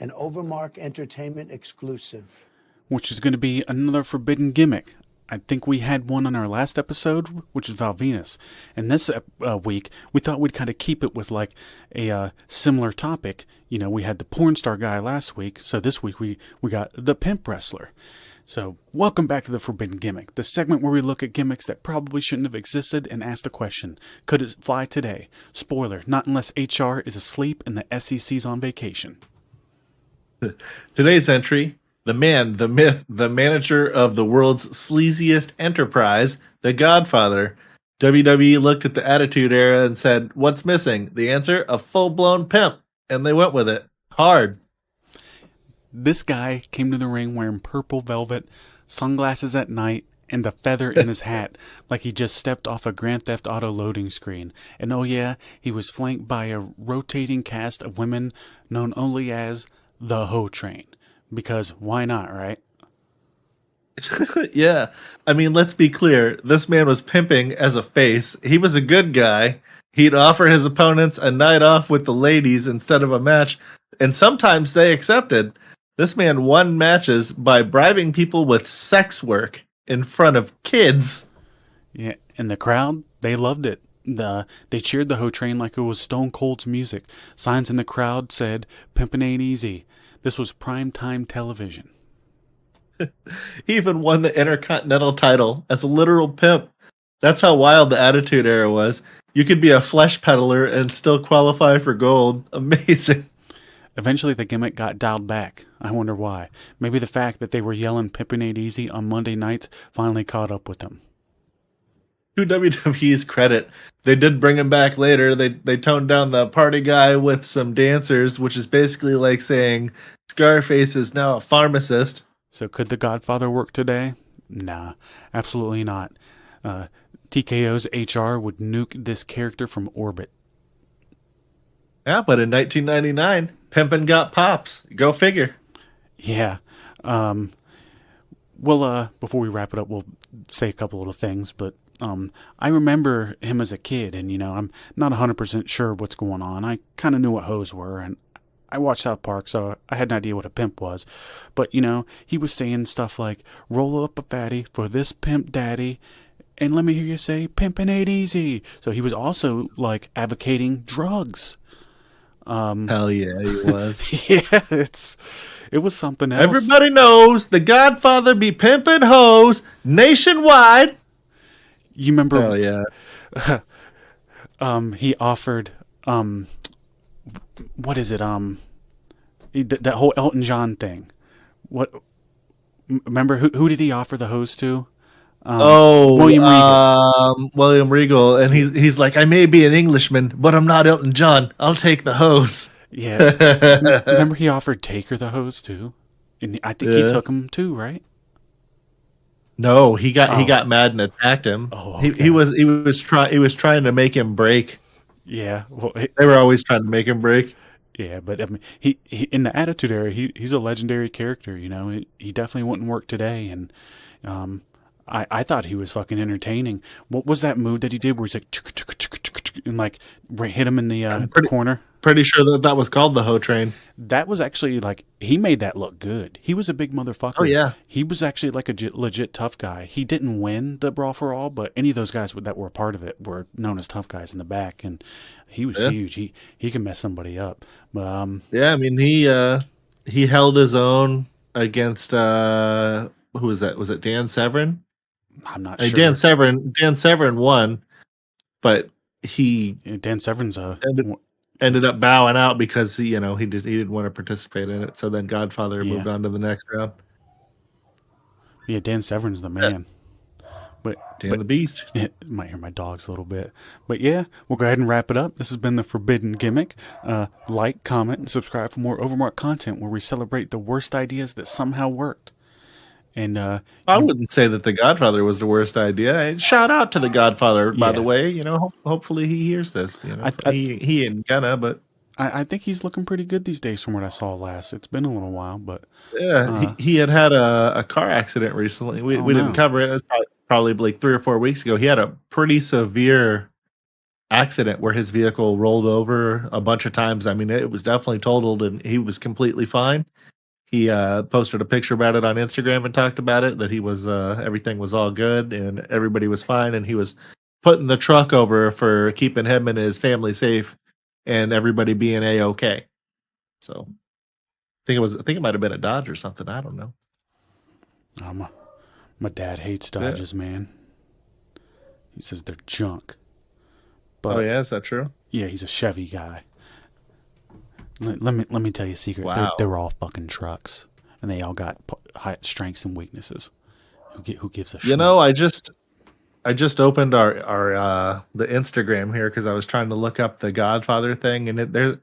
an OverMark Entertainment exclusive. Which is going to be another Forbidden Gimmick. I think we had one on our last episode, which is Val Venus. And this week, we thought we'd kind of keep it with like a similar topic. You know, we had the porn star guy last week, so this week we got the pimp wrestler. So, welcome back to the Forbidden Gimmick, the segment where we look at gimmicks that probably shouldn't have existed and ask the question, could it fly today? Spoiler, not unless HR is asleep and the SEC's on vacation. Today's entry, the man, the myth, the manager of the world's sleaziest enterprise, the Godfather. WWE looked at the Attitude Era and said, what's missing? The answer, a full-blown pimp. And they went with it. Hard. This guy came to the ring wearing purple velvet, sunglasses at night, and a feather in his hat, like he just stepped off a Grand Theft Auto loading screen. And oh yeah, he was flanked by a rotating cast of women known only as the Hoe Train. Because why not, right? Yeah. I mean, let's be clear. This man was pimping as a face. He was a good guy. He'd offer his opponents a night off with the ladies instead of a match. And sometimes they accepted. This man won matches by bribing people with sex work in front of kids. Yeah, and the crowd, they loved it. They cheered the Hoe Train like it was Stone Cold's music. Signs in the crowd said, "Pimpin' ain't easy." This was primetime television. He even won the Intercontinental title as a literal pimp. That's how wild the Attitude Era was. You could be a flesh peddler and still qualify for gold. Amazing. Eventually, the gimmick got dialed back. I wonder why. Maybe the fact that they were yelling "Pimpin' ain't easy" on Monday nights finally caught up with them. To WWE's credit, they did bring him back later. They toned down the party guy with some dancers, which is basically like saying Scarface is now a pharmacist. So could the Godfather work today? Nah, absolutely not. TKO's HR would nuke this character from orbit. Yeah, but in 1999, Pimpin' got pops. Go figure. Yeah. Well, before we wrap it up, we'll say a couple little things, but I remember him as a kid, and, you know, I'm not 100% sure what's going on. I kind of knew what hoes were, and I watched South Park, so I had an idea what a pimp was. But, you know, he was saying stuff like, roll up a fatty for this pimp daddy, and let me hear you say, pimpin' ain't easy. So he was also, like, advocating drugs. Hell yeah, he was. Yeah, it was something else. Everybody knows the Godfather be pimping hoes nationwide. You remember? Hell yeah. He offered what is it? That whole Elton John thing. What? Remember who did he offer the hose to? William Regal. William Regal, and he's like, I may be an Englishman, but I'm not Elton John. I'll take the hose. Yeah. Remember he offered Taker the hose too, and I think he took him too, right? No, he got mad and attacked him. Oh, okay. He was trying to make him break. Yeah, well, they were always trying to make him break. Yeah, but I mean, he in the Attitude Era, he's a legendary character. You know, he definitely wouldn't work today, and I thought he was fucking entertaining. What was that move that he did where he's like and like hit him in the corner? Pretty sure that was called the Hoe Train. That was actually like, he made that look good. He was a big motherfucker. Oh yeah, he was actually like a legit tough guy. He didn't win the Brawl for All, but any of those guys that were a part of it were known as tough guys in the back, and he was huge. He can mess somebody up. But yeah, I mean he held his own against who was that? Was it Dan Severn? I'm not sure. Dan Severn won, but Dan Severn's ended up bowing out because he didn't want to participate in it. So then Godfather moved on to the next round. Yeah, Dan Severn's the man. But the Beast. You might hear my dogs a little bit. But yeah, we'll go ahead and wrap it up. This has been the Forbidden Gimmick. Like, comment, and subscribe for more OverMark content where we celebrate the worst ideas that somehow worked. And I wouldn't say that the Godfather was the worst idea. Shout out to the Godfather, by the way. You know, hopefully he hears this. You know, he ain't gonna, but I think he's looking pretty good these days from what I saw last. It's been a little while, but yeah, he had a car accident recently. We didn't cover it. It was probably like 3 or 4 weeks ago. He had a pretty severe accident where his vehicle rolled over a bunch of times. I mean, it was definitely totaled, and he was completely fine. He posted a picture about it on Instagram and talked about it, that he was everything was all good and everybody was fine, and he was putting the truck over for keeping him and his family safe and everybody being a-okay. So I think it might have been a Dodge or something. I don't know. My dad hates Dodges, man. He says they're junk. But, Oh yeah, is that true? Yeah, he's a Chevy guy. Let me tell you a secret. Wow. They're all fucking trucks, and they all got strengths and weaknesses. Who gives a shit? You know, I just opened our the Instagram here because I was trying to look up the Godfather thing, and there's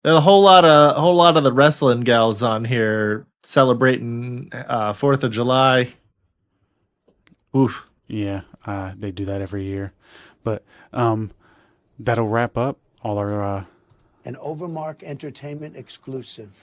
a whole lot of the wrestling gals on here celebrating 4th of July. Oof. Yeah, they do that every year. But that'll wrap up all our An OverMark Entertainment exclusive.